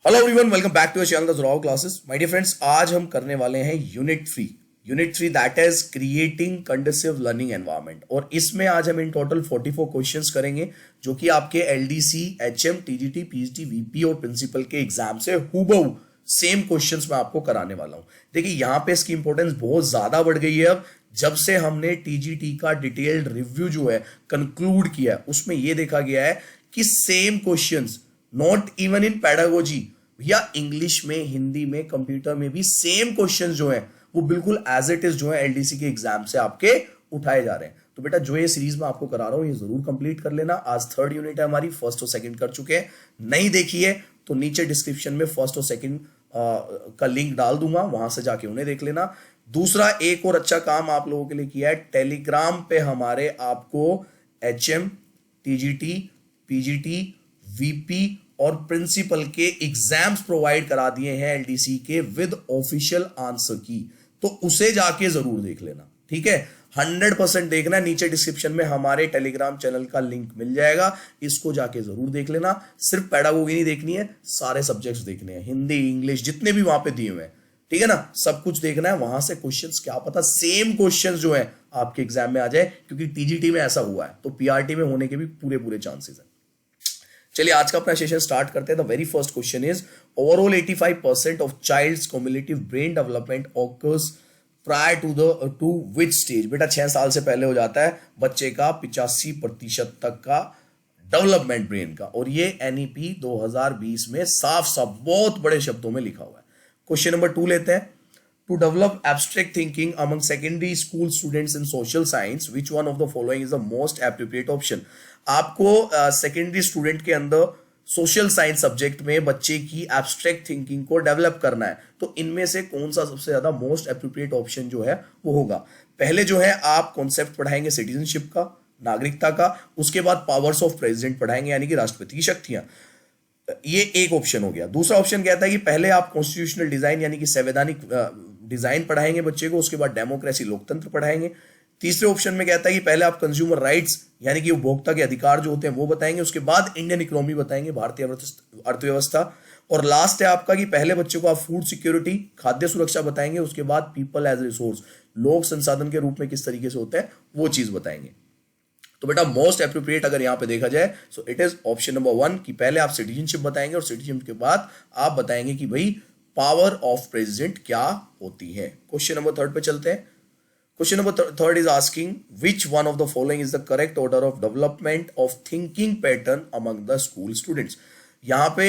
Hello everyone, welcome back to channel the Zorav classes. My dear friends, आज हम करने वाले हैं unit three that is creating conducive learning environment. और इसमें आज हम इन टोटल 44 क्वेश्चंस करेंगे जो कि आपके LDC, HM, TGT, PGT, VP और प्रिंसिपल के एग्जाम से हूबहू सेम क्वेश्चंस मैं आपको कराने वाला हूं। देखिए, यहां पे इसकी इंपॉर्टेंस बहुत ज्यादा बढ़ गई है अब जब से हमने टीजीटी का डिटेल्ड रिव्यू जो है कंक्लूड किया है। उसमें यह देखा गया है कि same questions, not even in pedagogy या इंग्लिश में, हिंदी में, कंप्यूटर में भी सेम क्वेश्चंस जो हैं वो बिल्कुल एज इट इज जो है एलडीसी के एग्जाम से आपके उठाए जा रहे हैं। तो बेटा, जो ये सीरीज में आपको करा रहा हूं ये जरूर कंप्लीट कर लेना। आज थर्ड यूनिट है हमारी, फर्स्ट और सेकंड कर चुके हैं। नहीं देखी है तो नीचे डिस्क्रिप्शन में फर्स्ट और सेकंड का लिंक डाल दूंगा, वहां से जाके उन्हें देख लेना। दूसरा, एक और अच्छा काम आप लोगों के लिए किया है, टेलीग्राम पे हमारे आपको एचएम, टीजीटी, पीजीटी, वीपी और प्रिंसिपल के एग्जाम्स प्रोवाइड करा दिए हैं एलडीसी के विद ऑफिशियल आंसर की। तो उसे जाके जरूर देख लेना, ठीक है। 100% देखना है। नीचे डिस्क्रिप्शन में हमारे टेलीग्राम चैनल का लिंक मिल जाएगा, इसको जाके जरूर देख लेना। सिर्फ पेडागोगी नहीं देखनी है, सारे सब्जेक्ट्स देखने हैं, हिंदी, इंग्लिश, जितने भी वहां पे दिए हुए हैं, ठीक है ना, सब कुछ देखना है। वहां से क्वेश्चंस, क्या पता सेम क्वेश्चंस जो है आपके एग्जाम में आ जाए, क्योंकि टीजीटी में ऐसा हुआ है तो पीआरटी में होने के भी पूरे चांसेस है। चलिए, आज का अपना सेशन स्टार्ट करते हैं। The very first question is, overall 85% of childs cumulative brain development occurs prior to which stage. बेटा, 6 साल से पहले हो जाता है बच्चे का 85% तक का डेवलपमेंट ब्रेन का। और ये एनईपी 2020 में साफ साफ बहुत बड़े शब्दों में लिखा हुआ है। क्वेश्चन नंबर 2 लेते हैं। To develop abstract thinking among secondary school students in social science, which one of the following is the most appropriate option? आपको सेकेंडरी स्टूडेंट के अंदर सोशल साइंस सब्जेक्ट में बच्चे की एब्स्ट्रैक्ट थिंकिंग को डेवलप करना है, तो इनमें से कौन सा सबसे ज्यादा मोस्ट एप्रोप्रिएट ऑप्शन जो है वो होगा? पहले जो है आप कॉन्सेप्ट पढ़ाएंगे सिटीजनशिप का, नागरिकता का। उसके बाद पावर्स ऑफ प्रेसिडेंट पढ़ाएंगे, यानी कि राष्ट्रपति की शक्तियां। ये एक ऑप्शन हो गया। दूसरा ऑप्शन कहता है कि पहले आप कॉन्स्टिट्यूशनल डिजाइन यानी कि संवैधानिक डिजाइन पढ़ाएंगे बच्चे को, उसके बाद डेमोक्रेसी, लोकतंत्र पढ़ाएंगे। तीसरे ऑप्शन में कहता है कि पहले आप कंज्यूमर राइट्स यानी कि उपभोक्ता के अधिकार जो होते हैं वो बताएंगे, उसके बाद इंडियन इकोनॉमी बताएंगे, भारतीय अर्थव्यवस्था। और लास्ट है आपका कि पहले बच्चे को आप फूड सिक्योरिटी, खाद्य सुरक्षा बताएंगे, उसके बाद पीपल एज रिसोर्स, लोक संसाधन के रूप में किस तरीके से होता है वो चीज बताएंगे। तो बेटा, मोस्ट एप्रोप्रिएट अगर यहां पे देखा जाए so it is option number 1 कि पहले आप सिटीजनशिप बताएंगे और सिटीजनशिप के बाद आप बताएंगे कि भाई पावर ऑफ प्रेसिडेंट क्या होती है। क्वेश्चन नंबर 3 पे चलते हैं। Question number 3 is asking which one of the following is the correct order of development of thinking pattern among the school students. यहां पे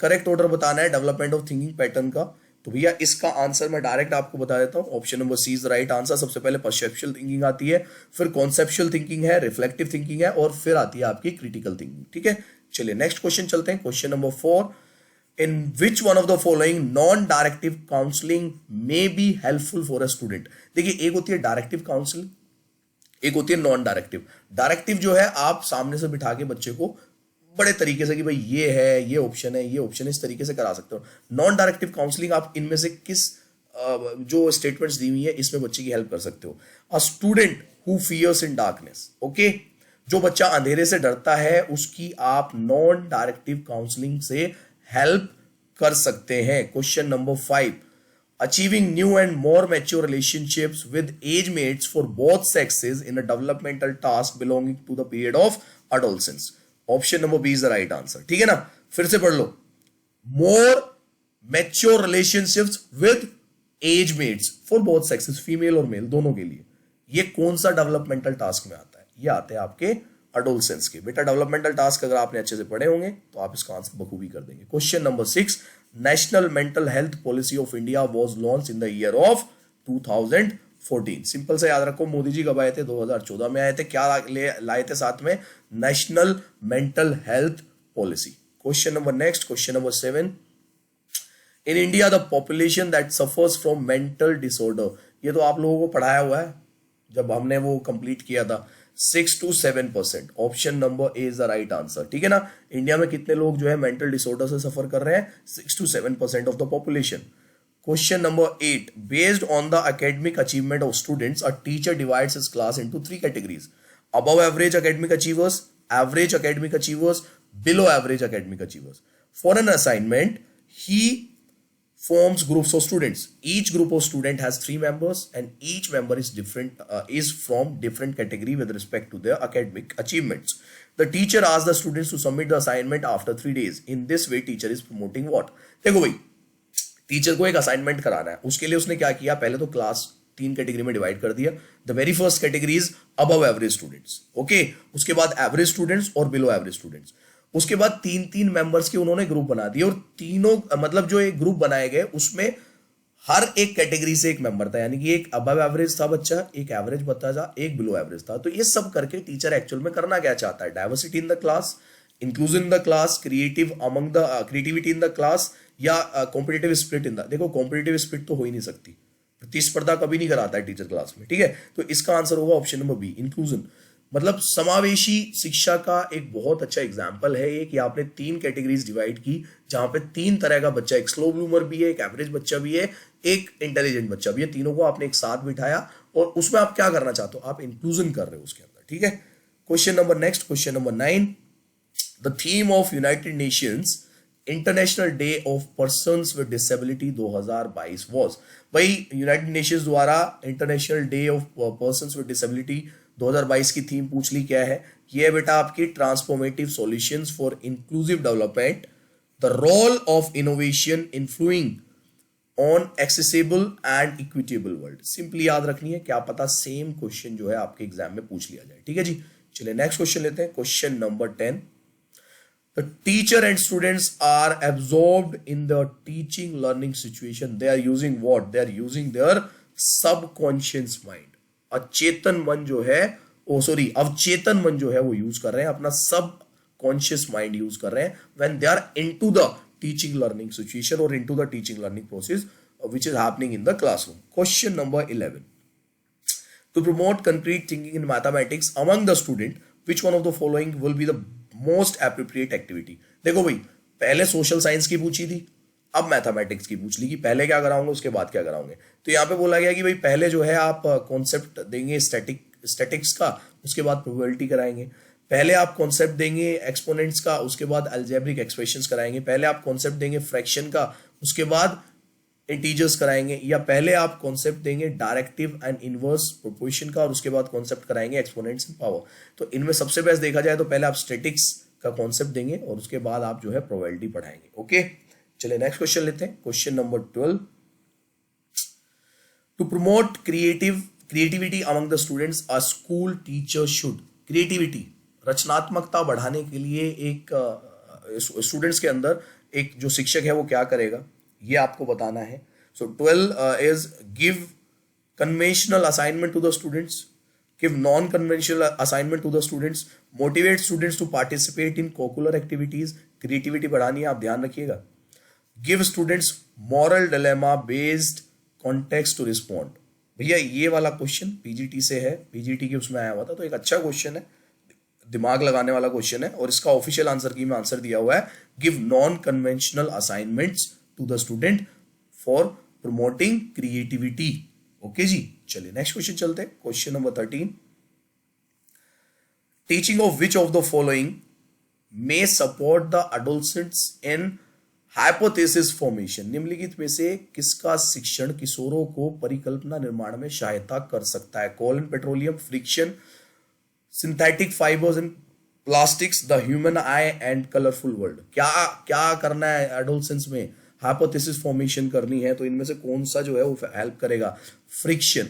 करेक्ट ऑर्डर बताना है डेवलपमेंट ऑफ थिंकिंग पैटर्न का। तो भैया, इसका आंसर मैं डायरेक्ट आपको बता देता हूं। Option number C is the right answer. सबसे पहले परसेप्चुअल थिंकिंग आती है, फिर कॉन्सेप्चुअल थिंकिंग है, रिफ्लेक्टिव थिंकिंग है, और फिर आती है आपकी क्रिटिकल थिंकिंग, ठीक है। चलिए नेक्स्ट क्वेश्चन चलते हैं। Question number 4, in which one of the following non-directive counseling may be helpful for a student? देखिए, एक होती है डायरेक्टिव काउंसलिंग, एक होती है नॉन डायरेक्टिव। डायरेक्टिव जो है आप सामने से बिठा के बच्चे को बड़े तरीके से कि भाई ये है, ये ऑप्शन है, ये ऑप्शन है, इस तरीके से करा सकते हो। नॉन डायरेक्टिव काउंसलिंग आप इनमें से किस जो स्टेटमेंट्स दी हुई है इसमें बच्चे की हेल्प कर सकते हो? A student who fears in darkness, okay, जो बच्चा अंधेरे से डरता है उसकी आप नॉन डायरेक्टिव काउंसलिंग से हेल्प कर सकते हैं। Question number 5, achieving new and more mature relationships with age mates for both sexes in a developmental task belonging to the period of adolescence. Option number B is the right answer, ठीक है ना। फिर से पढ़ लो, more mature relationships with age mates for both sexes, female और male दोनों के लिए। ये कौन सा डेवलपमेंटल टास्क में आता है? ये आते हैं आपके अडोलसेंस के। बेटा, डेवलपमेंटल टास्क अगर आपने अच्छे से पढ़े होंगे तो आप इसका आंसर बखूबी कर देंगे। Question number 6, national mental health policy of India was launch in the year of 2014। Simple से याद रखो, मोदी जी कब आए थे? 2014 में आए थे। क्या लाए थे साथ में? National mental health policy. Question number next, question number 7, in India the population that suffers from mental disorder. ये तो आप लोगों को पढ़ाया हुआ है जब हमने वो कंप्लीट किया था। 6 to 7%। Option number A is the right answer, ठीक है ना। इंडिया में कितने लोग जो है मेंटल डिसऑर्डर से सफर कर रहे हैं? 6 to 7% of the population. Question number 8, based on the academic achievement of students a teacher divides his class into 3 categories: above average academic achievers, average academic achievers, below average academic achievers. For an assignment, he forms groups of students. Each group of student has 3 members and each member is different, is from different category with respect to their academic achievements. The teacher asks the students to submit the assignment after 3 days. In this way teacher is promoting what? देखो भाई, teacher को एक assignment कराना है, उसके लिए उसने क्या किया, पहले तो क्लास 3 कैटेगरी में डिवाइड कर दिया. The very first category is above average students, okay. उसके बाद एवरेज स्टूडेंट्स और बिलो एवरेज स्टूडेंट्स. उसके बाद 3-3 मेंबर्स के उन्होंने ग्रुप बना दिए और तीनों मतलब जो एक ग्रुप बनाए गए उसमें हर एक कैटेगरी से एक मेंबर था, यानी कि एक अबव एवरेज था बच्चा, एक एवरेज बच्चा था, एक बिलो एवरेज था. तो ये सब करके टीचर एक्चुअल में करना क्या चाहता है? Diversity in the class, inclusion in the class, creativity in the class, या कॉम्पिटिटिव स्पिरिट इन द. देखो कॉम्पिटिटिव स्पिरिट तो हो ही नहीं सकती, प्रतिस्पर्धा कभी नहीं कराता है टीचर क्लास में, ठीक है. तो इसका आंसर होगा ऑप्शन नंबर बी, इंक्लूजन. मतलब समावेशी शिक्षा का एक बहुत अच्छा एग्जाम्पल है ये कि आपने 3 कैटेगरीज डिवाइड की जहां पे 3 तरह का बच्चा, एक स्लो ब्लूमर भी है, एक एवरेज बच्चा भी है, एक इंटेलिजेंट बच्चा भी है, तीनों को आपने एक साथ बिठाया और उसमें आप क्या करना चाहते हो? आप इंक्लूजन कर रहे हो उसके अंदर, ठीक है. Question number next, question number 9. The theme of United Nations international day of persons with disability 2022 was. भाई यूनाइटेड नेशंस द्वारा international day of persons with disability 2022 की थीम पूछ ली क्या है? ये है बेटा आपकी transformative solutions for inclusive development, the role of innovation influencing on accessible and equitable world. Simply याद रखनी है, क्या पता सेम क्वेश्चन जो है आपके एग्जाम में पूछ लिया जाए, ठीक है जी. चलिए नेक्स्ट क्वेश्चन लेते हैं, question number 10. The teacher and students are absorbed in the teaching learning situation. They are using what? They are using their subconscious mind. अचेतन मन जो है, अवचेतन मन जो है वो यूज कर रहे हैं, अपना सब कॉन्शियस माइंड यूज कर रहे हैं when they are into the teaching learning situation or into the teaching learning process which is happening in the classroom. Question number 11. To promote concrete thinking in mathematics among the student, which one of the following will be the most appropriate activity? देखो भाई, पहले social science की पूछी थी, अब mathematics की पूछ ली कि पहले क्या कराओगे उसके बाद क्या कराओगे. तो यहाँ पे बोला गया कि भाई पहले जो है आप कॉन्सेप्ट देंगे स्टैटिक्स का, उसके बाद प्रोबेबिलिटी कराएंगे. पहले आप कॉन्सेप्ट देंगे एक्सपोनेंट्स का, उसके बाद अलजेब्रिक एक्सप्रेशंस कराएंगे. पहले आप कॉन्सेप्ट देंगे फ्रैक्शन का, उसके बाद इंटीजर्स कराएंगे. या पहले आप कॉन्सेप्ट देंगे डायरेक्टिव एंड इनवर्स प्रोपोर्शन का और उसके बाद कॉन्सेप्ट कराएंगे एक्सपोनेंट्स एंड पावर. तो इनमें सबसे बेस्ट देखा जाए तो पहले आप स्टैटिक्स का कॉन्सेप्ट देंगे और उसके बाद आप जो है प्रोबेबिलिटी पढ़ाएंगे, ओके. चलिए नेक्स्ट क्वेश्चन लेते हैं, question number 12. To promote creativity among the students a school teacher should. Creativity, रचनात्मकता बढ़ाने के लिए एक स्टूडेंट्स के अंदर एक जो शिक्षक है वो क्या करेगा, ये आपको बताना है. So 12 is give conventional assignment to the students, give non conventional assignment to the students, motivate students to participate in cocurricular activities. Creativity बढ़ानी है, आप ध्यान रखिएगा. Give students moral dilemma based context to respond. भैया ये वाला question PGT से है, पीजीटी के उसमें आया हुआ था, तो एक अच्छा क्वेश्चन है, दिमाग लगाने वाला क्वेश्चन है. और इसका ऑफिशियल आंसर की में आंसर दिया हुआ है, give non conventional assignments to the student for promoting creativity, okay ji. चलिए नेक्स्ट क्वेश्चन चलते हैं, question number 13. Teaching of which of the following may support the adolescents in hypothesis formation. निम्नलिखित में से किसका शिक्षण किशोरों को परिकल्पना निर्माण में सहायता कर सकता है? Coal and petroleum, friction, synthetic fibres and plastics, the human eye and colourful world. क्या क्या करना है एडोलसेंस में? हाइपोथेसिस फॉर्मेशन करनी है, तो इनमें से कौन सा जो है वो हेल्प करेगा? फ्रिक्शन,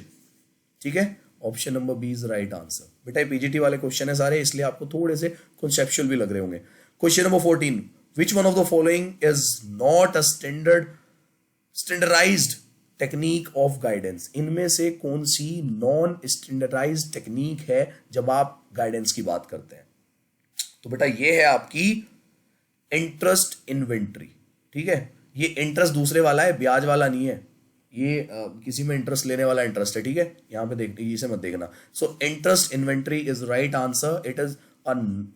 ठीक है. Option number B is right answer. बेटा पीजीटी वाले क्वेश्चन है सारे, इसलिए आपको थोड़े से कॉन्सेप्चुअल भी लग रहे होंगे. Question number 14. Which one of the following is not a standardized technique of guidance? इनमें से कौन सी नॉन स्टैंडर्डाइज्ड टेक्निक है जब आप गाइडेंस की बात करते हैं? तो बेटा ये है आपकी इंटरेस्ट इन्वेंटरी, ठीक है. ये इंटरेस्ट दूसरे वाला है, ब्याज वाला नहीं है. ये किसी में इंटरेस्ट लेने वाला इंटरेस्ट है, ठीक है. यहां पे देख, इसे मत देखना. So interest inventory is right answer.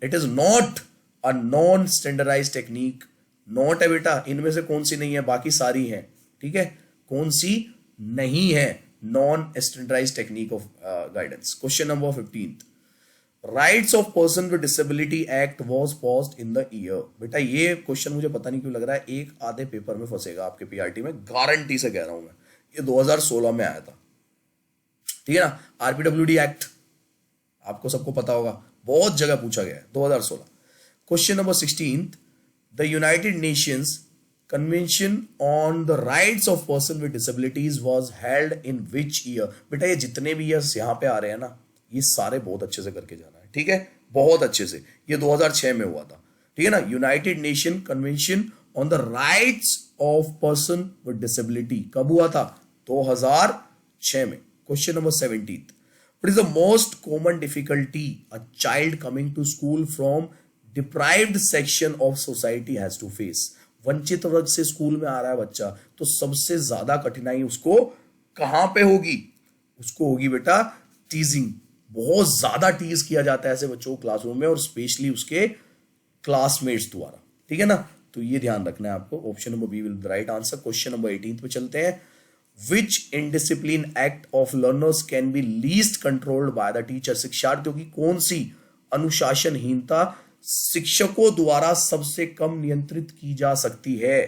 It is not a non standardized technique. Not है बेटा, इनमें से कौन सी नहीं है? बाकी सारी हैं, ठीक है. कौन सी नहीं है non standardized technique of guidance? Question number 15. Rights of person with disability act was passed in the year. बेटा ये क्वेश्चन मुझे पता नहीं क्यों लग रहा है एक आधे पेपर में फंसेगा आपके पीआरटी में, गारंटी से कह रहा हूं मैं। ये 2016 में आया था, ठीक है ना। आरपीडब्ल्यूडी एक्ट आपको सबको पता होगा, बहुत जगह पूछा गया है, 2016। Question number 16, the United Nations convention on the rights of person with disabilities was held in which year. बेटा ये जितने भी ईयर्स यहाँ पे आ रहे हैं ना, ये सारे बहुत अच्छे से करके जाना है, ठीक है, बहुत अच्छे से। ये 2006 में हुआ था, ठीक है ना। United nation convention on the rights of person with disability कब हुआ था? 2006 में। Question number 17, what is the most common difficulty a child coming to school from deprived section of society has to face? वंचित वर्ग से school में आ रहा है बच्चा, तो सबसे ज्यादा कठिनाई उसको कहां पे होगी? उसको होगी बेटा टीजिंग। बहुत ज्यादा टीज किया जाता है ऐसे बच्चों को क्लासरूम में, और स्पेशली उसके क्लासमेट्स द्वारा, ठीक है ना। तो ये ध्यान रखना है आपको। Option number B will be the right answer. Question number 18 पे चलते हैं। Which indiscipline act of learners can be least controlled by the teacher? शिक्षार्थियों की कौन सी अनुशासनहीनता शिक्षकों द्वारा सबसे कम नियंत्रित की जा सकती है?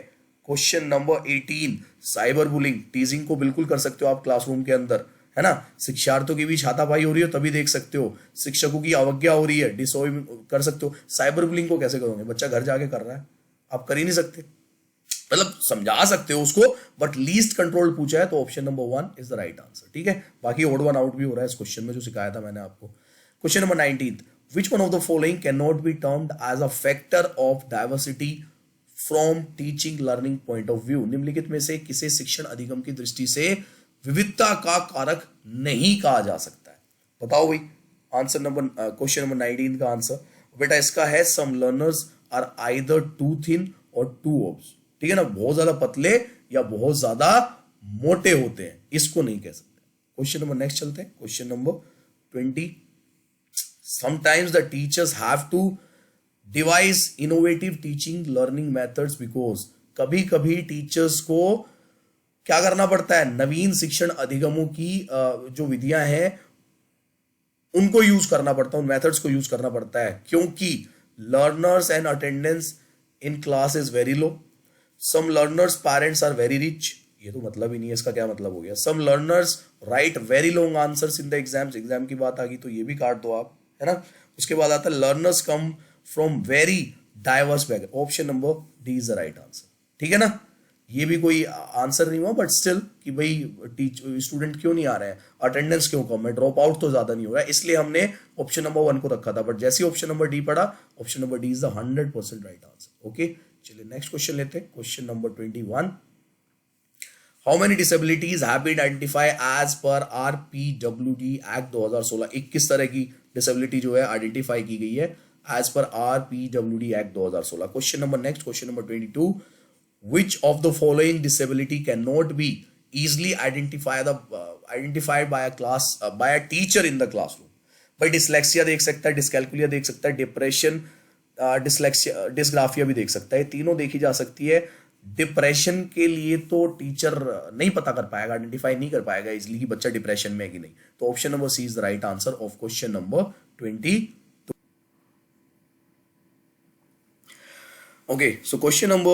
Question number 18, cyber bullying. टीजिंग को बिल्कुल कर सकते हो आप क्लासरूम के अंदर, है ना। शिक्षार्थियों के बीच हाथापाई हो रही हो तभी देख सकते हो। शिक्षकों की अवज्ञा हो रही है, डिसोय कर सकते हो। साइबर बुलिंग को कैसे करोगे? बच्चा घर जाके कर रहा है, आप कर ही नहीं सकते। मतलब समझा सकते हो उसको, बट लीस्ट कंट्रोल पूछा है, तो option number 1 is the right answer, ठीक है। बाकी ओड वन आउट भी हो रहा है इस क्वेश्चन में, जो सिखाया था मैंने आपको। Question number 19, which one of the following can not be termed as a factor of diversity from teaching learning point of view? निम्नलिखित में से किसे शिक्षण अधिगम की दृष्टि से विविधता का कारक नहीं कहा जा सकता है? बताओ भाई आंसर नंबर, क्वेश्चन नंबर 19 का आंसर बेटा इसका है some learners are either too thin और टू ओब्स, ठीक है ना। बहुत ज्यादा पतले या बहुत ज्यादा मोटे होते हैं, इसको नहीं कह सकते। क्वेश्चन नंबर नेक्स्ट चलते हैं। Question number 20, sometimes the teachers have to devise innovative teaching learning methods because, कभी कभी टीचर्स को क्या करना पड़ता है? नवीन शिक्षण अधिगमों की जो विधियां हैं उनको यूज करना पड़ता है, उन मेथड्स को यूज करना पड़ता है, क्योंकि learners and attendance in class is very low. Some learners parents are very rich, ये तो मतलब ही नहीं है, इसका क्या मतलब हो गया? Some learners write very long answers in the exams, exam की बात आ गई तो ये भी काट दो आप, है ना। उसके बाद आता है learners come from very diverse background. Option number D is the right answer, ठीक है ना। ये भी कोई आंसर नहीं हुआ, बट स्टिल कि भाई स्टूडेंट क्यों नहीं आ रहे हैं, अटेंडेंस क्यों कम है, ड्रॉप आउट तो ज्यादा नहीं हो रहा है, इसलिए हमने ऑप्शन नंबर 1 को रखा था। बट जैसे ही ऑप्शन नंबर डी पढ़ा, option number D is the 100% right answer. Okay, चलिए नेक्स्ट क्वेश्चन लेते हैं। Question number 21, how many disabilities have been identify as per RPWD act 2016? 21 तरह की डिसेबिलिटी जो है आइडेंटिफाई की गई है as per RPWD act 2016। Question number next, question number 22, which of the following disability cannot be easily identified by a teacher in the classroom? भाई dyslexia देख सकता है, डिस्कैल्कुलिया देख सकता है, डिप्रेशन, डिसलेक्सिया, डिस्ग्राफिया भी देख सकता है, तीनों देखी जा सकती है। डिप्रेशन के लिए तो टीचर नहीं पता कर पाएगा, आइडेंटिफाई नहीं कर पाएगा इजिली कि बच्चा डिप्रेशन में है कि नहीं, तो option number C is the right answer of question number 20। Okay, so question number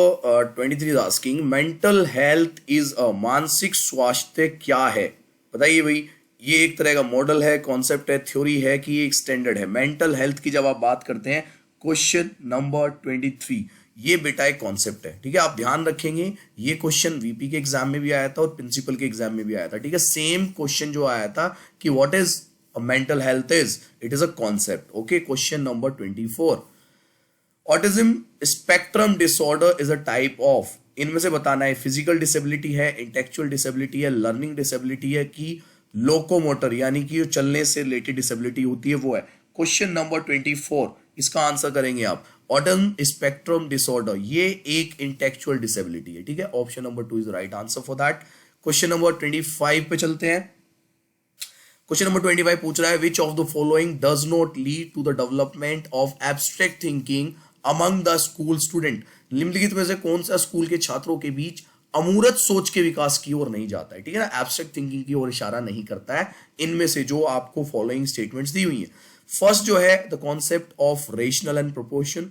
23 is asking mental health is a मानसिक स्वास्थ्य क्या है? बताइए भाई, ये एक तरह का मॉडल है, कॉन्सेप्ट है, थ्योरी है कि ये एक स्टैंडर्ड है? मेंटल हेल्थ की जब आप बात करते हैं, क्वेश्चन नंबर 23, ये बेटा एक कॉन्सेप्ट है, ठीक है। आप ध्यान रखेंगे ये क्वेश्चन वीपी के एग्जाम में भी आया था और प्रिंसिपल के एग्जाम में भी आया था, ठीक है। सेम क्वेश्चन जो आया था कि what is mental health is, it is a concept. Okay, question number 24, autism spectrum disorder is a type of, इनमें से बताना है फिजिकल डिसेबिलिटी है, इंटेलेक्चुअल डिसेबिलिटी है, लर्निंग डिसेबिलिटी है, कि लोकोमोटर यानी कि जो चलने से रिलेटेड डिसेबिलिटी होती है वो है। क्वेश्चन नंबर 24, इसका आंसर करेंगे आप। ऑटिज्म स्पेक्ट्रम डिसऑर्डर ये एक इंटेलेक्चुअल डिसेबिलिटी है, ठीक है। Option number 2 is the right answer for that. Question number 25 पे चलते हैं। क्वेश्चन नंबर 25 पूछ रहा है which of the following does not lead to the development of abstract thinking among the school student? निम्नलिखित में से कौन सा स्कूल के छात्रों के बीच अमूर्त सोच के विकास की ओर नहीं जाता है, ठीक है ना, एब्स्ट्रैक्ट थिंकिंग की ओर इशारा नहीं करता है? इनमें से जो आपको फॉलोइंग स्टेटमेंट्स दी हुई हैं, फर्स्ट जो है the concept of rational and proportion,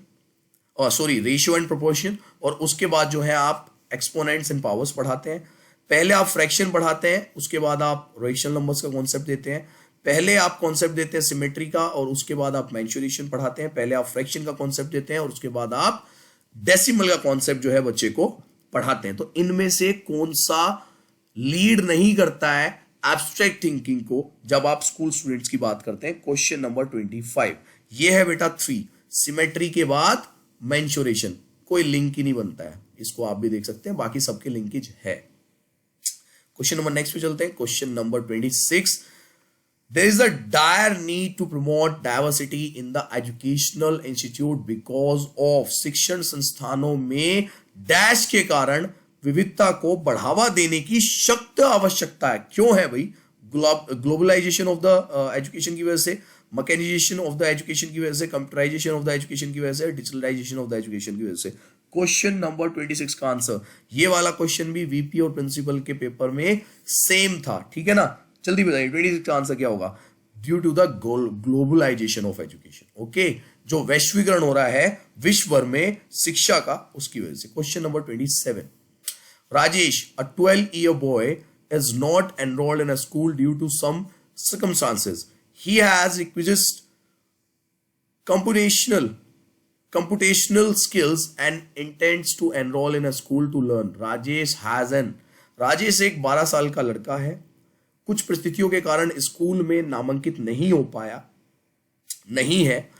ratio and proportion, और उसके बाद जो है आप एक्सपोनेंट्स एंड पावर्स पढ़ाते हैं। पहले आप फ्रैक्शन पढ़ाते हैं, उसके बाद आप रेशनल नंबर्स का कॉन्सेप्ट देते हैं। पहले आप कॉन्सेप्ट देते हैं सिमेट्री का, और उसके बाद आप मेंसुरेशन पढ़ाते हैं। पहले आप फ्रैक्शन का कॉन्सेप्ट देते हैं, और उसके बाद आप डेसिमल का कॉन्सेप्ट जो है बच्चे को पढ़ाते हैं। तो इनमें से कौन सा लीड नहीं करता है एब्स्ट्रैक्ट थिंकिंग को जब आप स्कूल स्टूडेंट्स की बात करते हैं? क्वेश्चन नंबर 25 ये है बेटा 3, सिमेट्री के बाद मेंसुरेशन, कोई लिंक ही नहीं बनता है। इसको आप भी देख सकते हैं, बाकी सबके लिंकेज है। क्वेश्चन नंबर नेक्स्ट पे चलते हैं। Question number 26, there is a dire need to promote diversity in the educational institute because of शिक्षण संस्थानों में डैश के कारण विविधता को बढ़ावा देने की सख्त आवश्यकता है। क्यों है भाई? ग्लोबलाइजेशन ऑफ द एजुकेशन की वजह से, मैकेनाइजेशन ऑफ द एजुकेशन की वजह से, कंप्यूटराइजेशन ऑफ द एजुकेशन की वजह से, डिजिटलाइजेशन ऑफ द एजुकेशन की वजह से। क्वेश्चन नंबर 26 का आंसर, ये वाला क्वेश्चन भी वीपी और प्रिंसिपल के पेपर में सेम था, ठीक है ना? जल्दी बताइए 26 का आंसर क्या होगा? Due to the globalization of education. Okay, जो वैश्वीकरण हो रहा है विश्व भर में शिक्षा का, उसकी वजह से। Question number 27, Rajesh, a 12-year boy, is not enrolled in a school due to some circumstances. He has requisite computational skills and intends to enroll in a school to learn. Rajesh एक 12 साल का लड़का है, कुछ परिस्थितियों के कारण school में नामांकित नहीं हो पाया, नहीं है,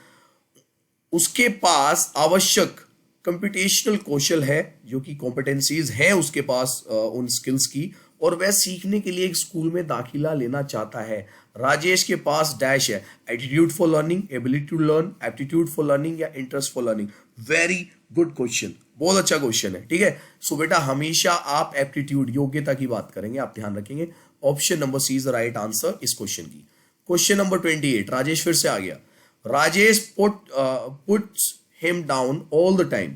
उसके पास आवश्यक कंप्यूटेशनल कौशल है, जो कि कॉम्पिटेंसीज है उसके पास उन स्किल्स की, और वह सीखने के लिए एक स्कूल में दाखिला लेना चाहता है। राजेश के पास डैश है, attitude for learning, ability to learn, aptitude for learning या interest for learning. Very good question, बहुत अच्छा क्वेश्चन है, ठीक है। सो बेटा हमेशा आप एप्टीट्यूड, योग्यता की बात करेंगे, आप ध्यान रखेंगे। Option number C is the right answer इस क्वेश्चन की। क्वेश्चन नंबर 28, राजेश फिर से आ गया। Rajesh puts him down all the time.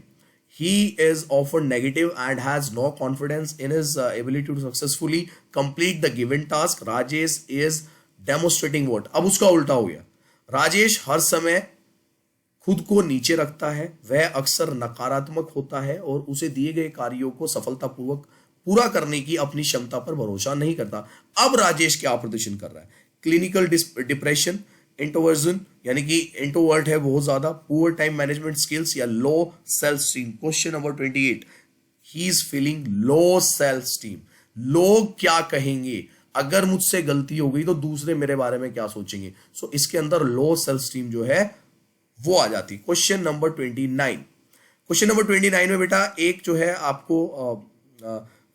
He is often negative and has no confidence in his ability to successfully complete the given task. Rajesh is demonstrating what? अब उसका उल्टा हो गया। राजेश हर समय खुद को नीचे रखता है, वह अक्सर नकारात्मक होता है और उसे दिए गए कार्यों को सफलतापूर्वक पूरा करने की अपनी क्षमता पर भरोसा नहीं करता। अब राजेश क्या प्रदर्शन कर रहा है? क्लिनिकल डिप्रेशन, इंट्रोवर्जन यानी कि इंट्रोवर्ट है बहुत ज्यादा, पुअर टाइम मैनेजमेंट स्किल्स, या low self esteem. Question number 28, he is feeling low self esteem. लोग क्या कहेंगे? अगर मुझसे गलती हो गई तो दूसरे मेरे बारे में क्या सोचेंगे? सो इसके अंदर लो सेल्फ स्टीम जो है वो आ जाती। क्वेश्चन नंबर 29, क्वेश्चन नंबर 29 में बेटा एक जो है आपको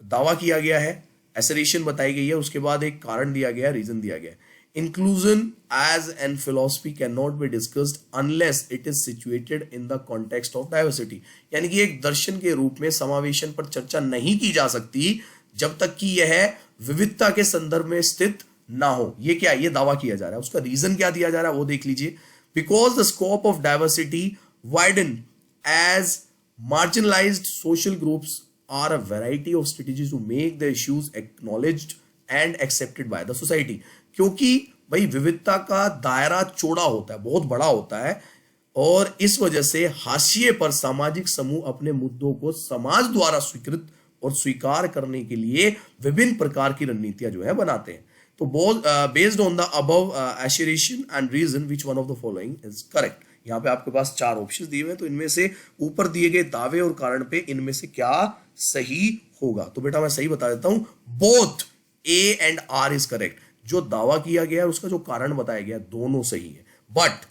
दावा किया गया है, एसरेशन बताई गई है, उसके बाद एक कारण दिया गया, रीजन दिया गया है। Inclusion as an philosophy cannot be discussed unless it is situated in the context of diversity. यानी कि एक दर्शन के रूप में समावेशन पर चर्चा नहीं की जा सकती जब तक कि यह विविधता के संदर्भ में स्थित ना हो। ये क्या, ये दावा किया जा रहा है, उसका रीजन क्या दिया जा रहा है वो देख लीजिए। Because the scope of diversity widen as marginalized social groups are a variety of strategies to make the issues acknowledged and accepted by the society. क्योंकि भाई विविधता का दायरा चौड़ा होता है, बहुत बड़ा होता है, और इस वजह से हाशिए पर सामाजिक समूह अपने मुद्दों को समाज द्वारा स्वीकृत और स्वीकार करने के लिए विभिन्न प्रकार की रणनीतियां जो है बनाते हैं। तो based on the above assertion and reason which one of the following is correct. यहाँ पे आपके पास 4 ऑप्शन दिए हुए हैं, तो इनमें से ऊपर दिए गए दावे और कारण पे इनमें से क्या सही होगा? तो बेटा मैं सही बता देता हूं, both A and R is correct. जो दावा किया गया है उसका जो कारण बताया गया दोनों सही है, but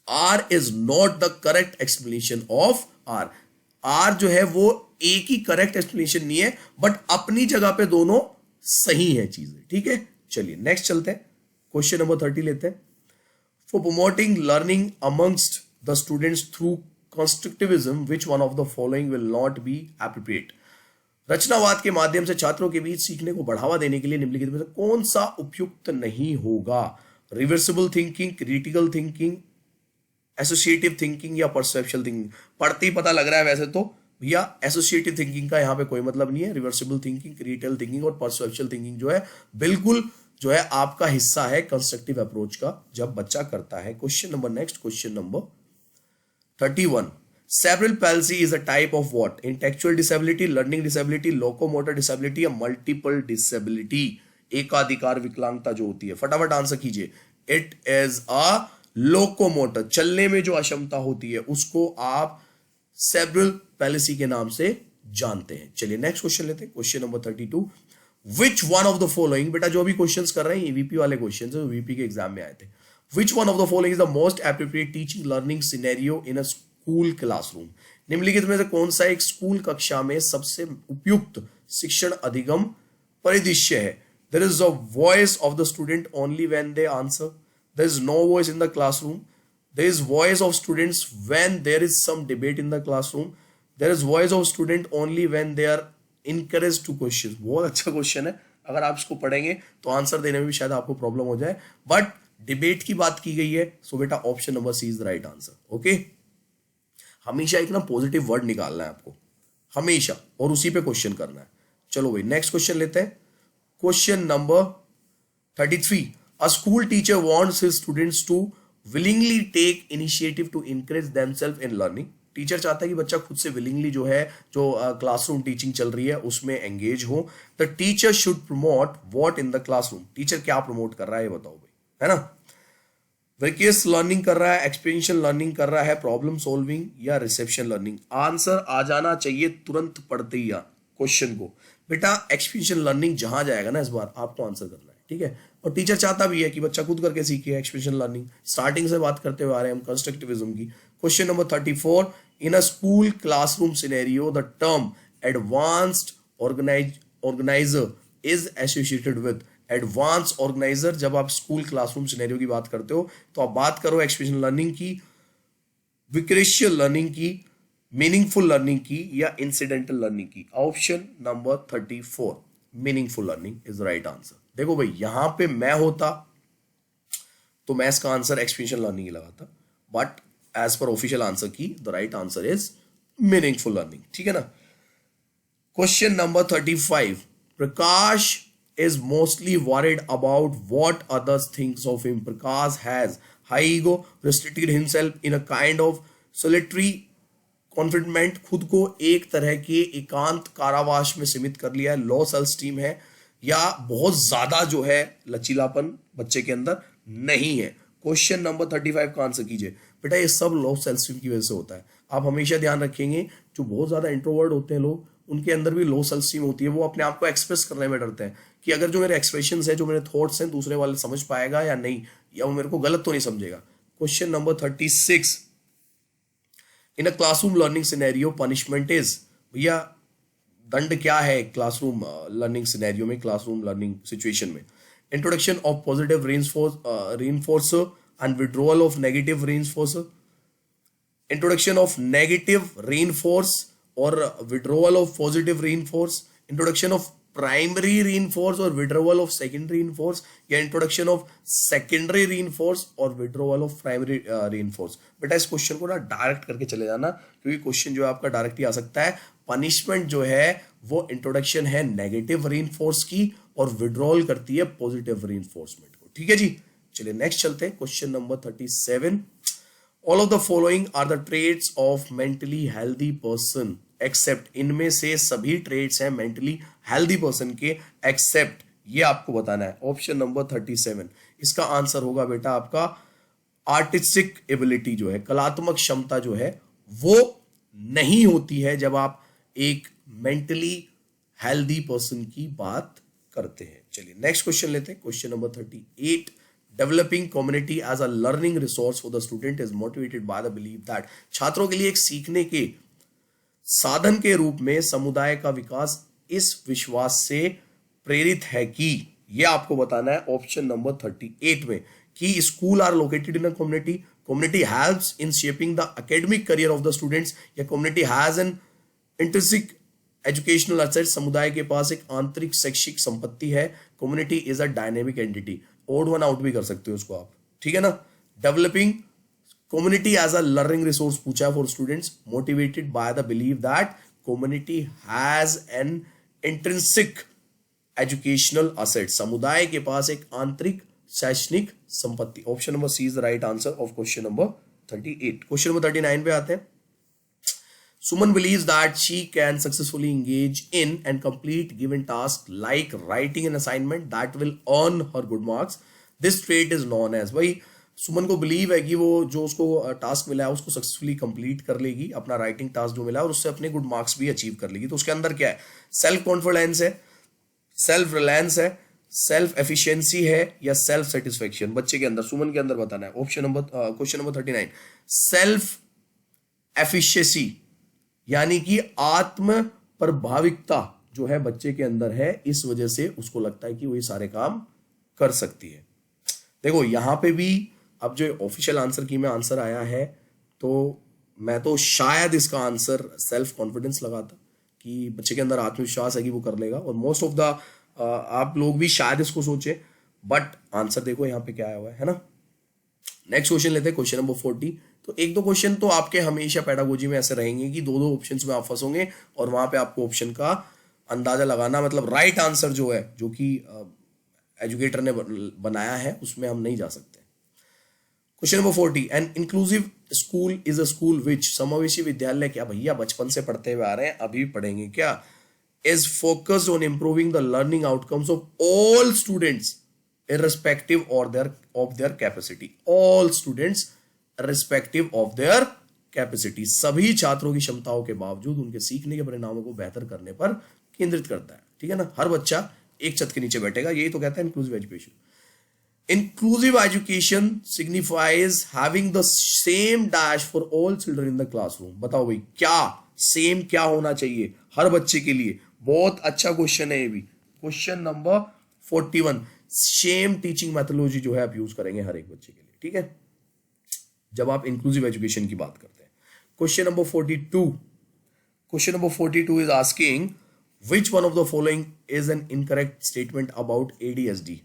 R is not the correct explanation of R. R जो है वो एक ही करेक्ट एक्सप्लेनेशन नहीं है, बट अपनी जगह पे दोनों सही है चीजें, ठीक है। चलिए नेक्स्ट चलते हैं, क्वेश्चन नंबर 30 लेते हैं। For promoting learning amongst the students through constructivism which one of the following will not be appropriate. रचनावाद के माध्यम से छात्रों के बीच सीखने को बढ़ावा देने के लिए निम्नलिखित में से कौन सा उपयुक्त नहीं होगा? Reversible thinking, critical thinking, associative thinking या परसेप्शुअल थिंकिंग। पढ़ते ही पता लग रहा है वैसे तो भैया एसोसिएटिव थिंकिंग का यहाँ पे कोई मतलब नहीं है। रिवर्सिबल थिंकिंग, क्रिटिकल थिंकिंग और परसेप्शुअल थिंकिंग जो है बिल्कुल जो है आपका हिस्सा है कंस्ट्रक्टिव अप्रोच का जब बच्चा करता है। Question number next, question number 31, cerebral palsy is a type of what? Intellectual disability, learning disability, locomotor disability या मल्टीपल डिसेबिलिटी? एकाधिकार विकलांगता जो होती है, फटाफट आंसर कीजिए। इट इज अ लोकोमोटर, चलने में जो अक्षमता होती है उसको आप सेरेब्रल पैल्सी के नाम से जानते हैं। चलिए नेक्स्ट क्वेश्चन लेते हैं, question number 32, which one of the following, बेटा जो भी क्वेश्चंस कर रहे हैं ईवीपी वाले क्वेश्चन है, वीपी के एग्जाम में आए थे। विच one of the following is the most appropriate teaching learning scenario in a school classroom? निम्नलिखित में से कौन सा एक स्कूल कक्षा में सबसे उपयुक्त शिक्षण अधिगम परिदृश्य है? There is a voice of the student only when they answer, there is no voice in the classroom, there is voice of students when there is some debate in the classroom, there is voice of student only when they are encouraged to questions। बहुत अच्छा question है, अगर आप इसको पढ़ेंगे तो answer देने में भी शायद आपको प्रॉब्लम हो जाए, बट डिबेट की बात की गई है, सो बेटा option number C is the right answer. Okay, हमेशा एक ना पॉजिटिव वर्ड निकालना है आपको हमेशा, और उसी पे क्वेश्चन करना है। चलो भाई नेक्स्ट क्वेश्चन लेते हैं, question number 33, a school teacher wants his students to willingly take initiative to encourage themselves in learning। Teacher चाहता है कि बच्चा खुद से विलिंगली जो है, जो क्लासरूम टीचिंग चल रही है उसमें एंगेज हो। The teacher should promote what in the classroom? Teacher क्या प्रमोट कर रहा है ये बताओ भाई, है ना? विकेस लर्निंग कर रहा है, एक्सपीरियंशियल लर्निंग कर रहा है, प्रॉब्लम सॉल्विंग या रिसेप्शन लर्निंग? आंसर आ जाना चाहिए तुरंत पढ़ते ही क्वेश्चन को। बेटा एक्सपीरियंशियल लर्निंग जहां जाएगा ना, इस बार आपको आंसर करना है, ठीक है? और टीचर चाहता भी है कि बच्चा खुद करके सीखे, एक्सपीरियंशियल लर्निंग स्टार्टिंग से बात करते हुए आ रहे हैं हम कंस्ट्रक्टिविज्म की। Question number 34, in a school classroom scenario the term advanced organiser is associated with? Advance organiser, जब आप स्कूल क्लासरूम सिनेरियो की बात करते हो तो आप बात करो एक्सपीरियंशियल लर्निंग की, विक्रेशियल लर्निंग की, मीनिंगफुल लर्निंग की या इंसिडेंटल लर्निंग की? Option number 34 meaningful learning is right answer. देखो भाई यहां पे मैं होता तो मैं इसका आंसर एक्सपीरियंशियल लर्निंग ही लगाता, but as per official answer की the right answer is meaningful learning, ठीक है ना? Question number 35, Prakash is mostly worried about what others thinks of him। Prakash has high ego, restricted himself in a kind of solitary confinement, खुद को एक तरह के एकांत कारावास में सीमित कर लिया है, लो सेल्फ स्टीम है, या बहुत ज्यादा जो है लचीलापन बच्चे के अंदर नहीं है? क्वेश्चन नंबर 35 का आंसर कीजिए। बेटा ये सब लो सेल्फ स्टीम की वजह से होता है। आप हमेशा ध्यान रखेंगे जो बहुत ज्यादा इंट्रोवर्ट होते हैं लोग, उनके अंदर भी लो सेल्फ स्टीम होती है, वो अपने आप को एक्सप्रेस करने में डरते हैं कि अगर जो मेरे एक्सप्रेशंस है, जो मेरे थॉट्स हैं, दूसरे वाले समझ पाएगा या नहीं, या वो मेरे को गलत तो नहीं समझेगा। Question number 36, in a classroom learning scenario punishment is? भैया दंड क्या है क्लासरूम लर्निंग सिनेरियो में, क्लासरूम लर्निंग सिचुएशन में? Introduction of positive reinforcer and withdrawal of negative reinforcer, introduction of negative reinforce or withdrawal of positive reinforce, introduction of primary reinforce or withdrawal of secondary reinforce, या introduction of secondary reinforce और withdrawal of primary reinforce? बेटा इस question को ना direct करके चले जाना, क्योंकि क्वेश्चन जो है आपका डायरेक्ट ही आ सकता है। पनिशमेंट जो है वो इंट्रोडक्शन है नेगेटिव reinforce की और विड्रॉल करती है पॉजिटिव reinforcement को, ठीक है जी? चलिए नेक्स्ट चलते हैं, question number 37, all of the following are the traits of mentally healthy person except? इनमें से सभी ट्रेट्स हैं मेंटली हेल्दी पर्सन के, एक्सेप्ट, ये आपको बताना है। ऑप्शन नंबर 37 इसका आंसर होगा बेटा आपका आर्टिस्टिक एबिलिटी, जो है कलात्मक क्षमता जो है वो नहीं होती है जब आप एक मेंटली हेल्दी पर्सन की बात करते हैं। चलिए नेक्स्ट क्वेश्चन लेते हैं, question number 38, developing community as a learning resource for the student is motivated by the believe that? छात्रों के लिए एक सीखने के साधन के रूप में समुदाय का विकास इस विश्वास से प्रेरित है कि? यह आपको बताना है ऑप्शन नंबर 38 में, कि school are located in a community, community helps in shaping the academic career of the students, या community has an intrinsic educational asset, समुदाय के पास एक आंतरिक शैक्षिक संपत्ति है, community is a dynamic entity. Odd one out भी कर सकते हो उसको आप, ठीक है ना? Developing community as a learning resource पूछा for students, motivated by the believe that community has an intrinsic educational asset, समुदाय के पास एक आंतरिक शैक्षणिक संपत्ति। Option number C is the right answer of question number 38। Question number 39 पे आते हैं। Suman believes that she can successfully engage in and complete given tasks like writing an assignment that will earn her good marks. This trait is known as, भाई सुमन को believe है कि वो जो उसको टास्क मिला है उसको सक्सेसफुली कंप्लीट कर लेगी, अपना राइटिंग टास्क जो मिला है और उससे अपने गुड मार्क्स भी अचीव कर लेगी। तो उसके अंदर क्या है? सेल्फ कॉन्फिडेंस है, सेल्फ रिलायंस है, सेल्फ एफिशिएंसी है या सेल्फ सेटिस्फेक्शन? बच्चे के अंदर, सुमन के अंदर बताना है। Option number question number 39 self efficiency, यानी कि आत्म प्रभाविकता जो है बच्चे के अंदर है, इस वजह से उसको लगता है कि वो ये सारे काम कर सकती है। देखो यहां पे भी अब जो ऑफिशियल आंसर की में आंसर आया है, तो मैं तो शायद इसका आंसर सेल्फ कॉन्फिडेंस लगाता कि बच्चे के अंदर आत्मविश्वास है कि वो कर लेगा, और मोस्ट ऑफ द आप लोग भी शायद इसको सोचे, बट आंसर देखो यहाँ पे क्या आया हुआ है ना। नेक्स्ट क्वेश्चन लेते हैं, क्वेश्चन नंबर 40। तो एक दो क्वेश्चन तो आपके हमेशा पेडागोजी में ऐसे रहेंगे कि दो दो ऑप्शंस में आप फंसोगे और वहां पे आपको ऑप्शन का अंदाजा लगाना, मतलब राइट आंसर जो है, जो कि एजुकेटर ने बनाया है, उसमें हम नहीं जा सकते। Question number 40, an inclusive school is a school which, समावेशी विद्यालय क्या भैया बचपन से पढ़ते हुए आ रहे हैं, अभी पढ़ेंगे क्या, is focused on improving the learning outcomes of all students irrespective of their capacity, all students irrespective of their capacity, सभी छात्रों की क्षमताओं के बावजूद उनके सीखने के परिणामों को बेहतर करने पर केंद्रित करता है। ठीक है ना, हर बच्चा एक छत के नीचे बैठेगा, यही तो कहता है inclusive education. Inclusive education signifies having the same dash for all children in the classroom. बताओ भाई क्या सेम क्या होना चाहिए हर बच्चे के लिए? बहुत अच्छा क्वेश्चन है ये भी। Question number 41, same teaching methodology जो है आप यूज करेंगे हर एक बच्चे के लिए। ठीक है, जब आप इंक्लूसिव एजुकेशन की बात करते हैं। Question number 42, question number 42 is asking which one of the following is an incorrect statement about ADSD.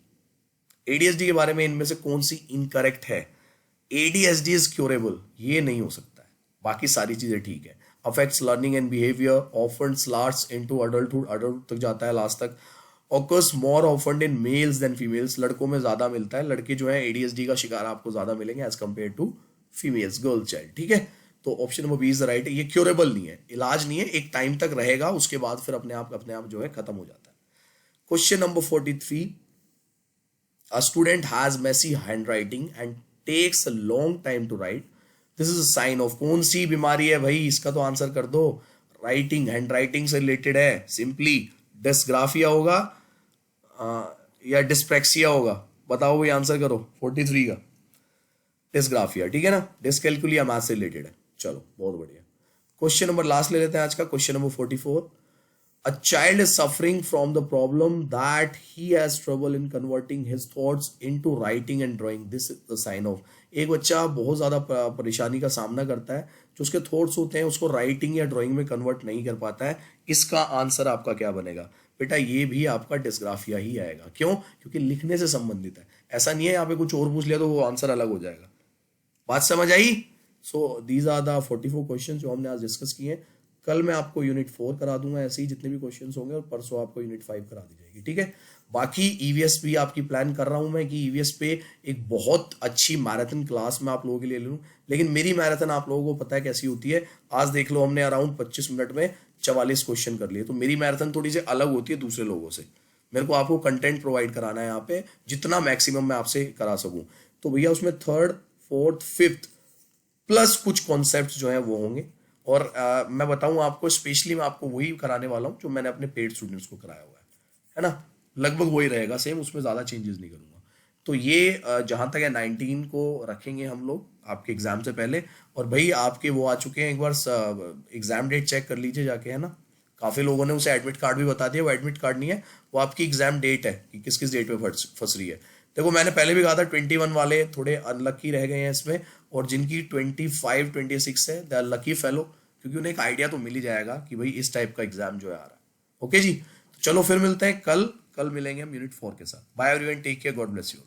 ADSD के बारे में इनमें से कौन सी इनकरेक्ट है? एडीएसडी इज क्योरेबल, ये नहीं हो सकता है, बाकी सारी चीजें ठीक है। Affects learning and behaviour, often lasts into adulthood, adult तक जाता है लास्ट तक। Occurs more often in males than females, लड़कों में ज्यादा मिलता है, लड़के जो है एडीएसडी का शिकार आपको ज्यादा मिलेंगे as compare to females, girl child. ठीक है, तो option number B is the right है। ये क्योरेबल नहीं है, इलाज नहीं है, एक टाइम तक रहेगा, उसके बाद फिर अपने आप जो है खत्म हो जाता है। Question number 43, a student has messy handwriting and takes a long time to write, this is a sign of, कौन सी बीमारी है भाई? इसका तो आंसर कर दो। राइटिंग, हैंडराइटिंग से रिलेटेड है, सिंपली डिस्ग्राफिया होगा या डिस्प्रेक्सिया होगा? बताओ भाई, आंसर करो 43 का। डिस्ग्राफिया, ठीक है ना, डिस्कैल्कुलिया मैथ से रिलेटेड है। चलो बहुत बढ़िया। क्वेश्चन नंबर लास्ट ले लेते हैं आज का, question number 44, a child is suffering from the problem that he has trouble in converting his thoughts into writing and drawing, this is the sign of. एक बच्चा बहुत ज्यादा परेशानी का सामना करता है, जो उसके थॉट्स होते हैं उसको राइटिंग या ड्राइंग में कन्वर्ट नहीं कर पाता है। इसका आंसर आपका क्या बनेगा बेटा? ये भी आपका डिस्ग्राफिया ही आएगा। क्यों? क्योंकि लिखने से संबंधित है, ऐसा नहीं है यहाँ पे कुछ और पूछ लिया तो वो आंसर अलग हो जाएगा। बात समझ आई? So these are the 44 question जो हमने आज डिस्कस किए हैं। कल मैं आपको यूनिट 4 करा दूंगा, ऐसे ही जितने भी क्वेश्चंस होंगे, और परसों आपको यूनिट 5 करा दी जाएगी। ठीक है, बाकी ईवीएस भी आपकी प्लान कर रहा हूं मैं कि ईवीएस पे एक बहुत अच्छी मैराथन क्लास मैं आप लोगों के लिए ले लूं, लेकिन मेरी मैराथन आप लोगों को पता है कैसी होती है। आज देख लो हमने अराउंड 25 मिनट में 44 क्वेश्चन कर लिए, तो मेरी मैराथन थोड़ी सी अलग होती है दूसरे लोगों से। मेरे को आपको कंटेंट प्रोवाइड कराना है यहाँ पे, जितना मैक्सिमम मैं आपसे करा सकूं। तो भैया उसमें 3rd, 4th, 5th प्लस कुछ कॉन्सेप्ट जो है वो होंगे, और मैं बताऊं आपको, स्पेशली मैं आपको वही कराने वाला हूं जो मैंने अपने पेड स्टूडेंट्स को कराया हुआ है ना, लगभग वही रहेगा सेम, उसमें ज़्यादा चेंजेस नहीं करूंगा। तो ये जहां तक है 19 को रखेंगे हम लोग आपके एग्जाम से पहले। और भाई आपके वो आ चुके हैं, एक बार एग्जाम डेट चेक कर लीजिए जाके, है ना। काफ़ी लोगों ने उसे एडमिट कार्ड भी बता दिया, वो एडमिट कार्ड नहीं है, वो आपकी एग्जाम डेट है कि किस किस डेट में फंस रही है। देखो मैंने पहले भी कहा था 21 वाले थोड़े अनलकी रह गए हैं इसमें, और जिनकी 25, 26 है, दे आर लकी फेलो, क्योंकि उन्हें एक आइडिया तो मिल ही जाएगा कि भाई इस टाइप का एग्जाम जो है आ रहा है। ओके जी, तो चलो फिर मिलते हैं कल मिलेंगे हम यूनिट 4 के साथ। Bye everyone, take care, God bless you.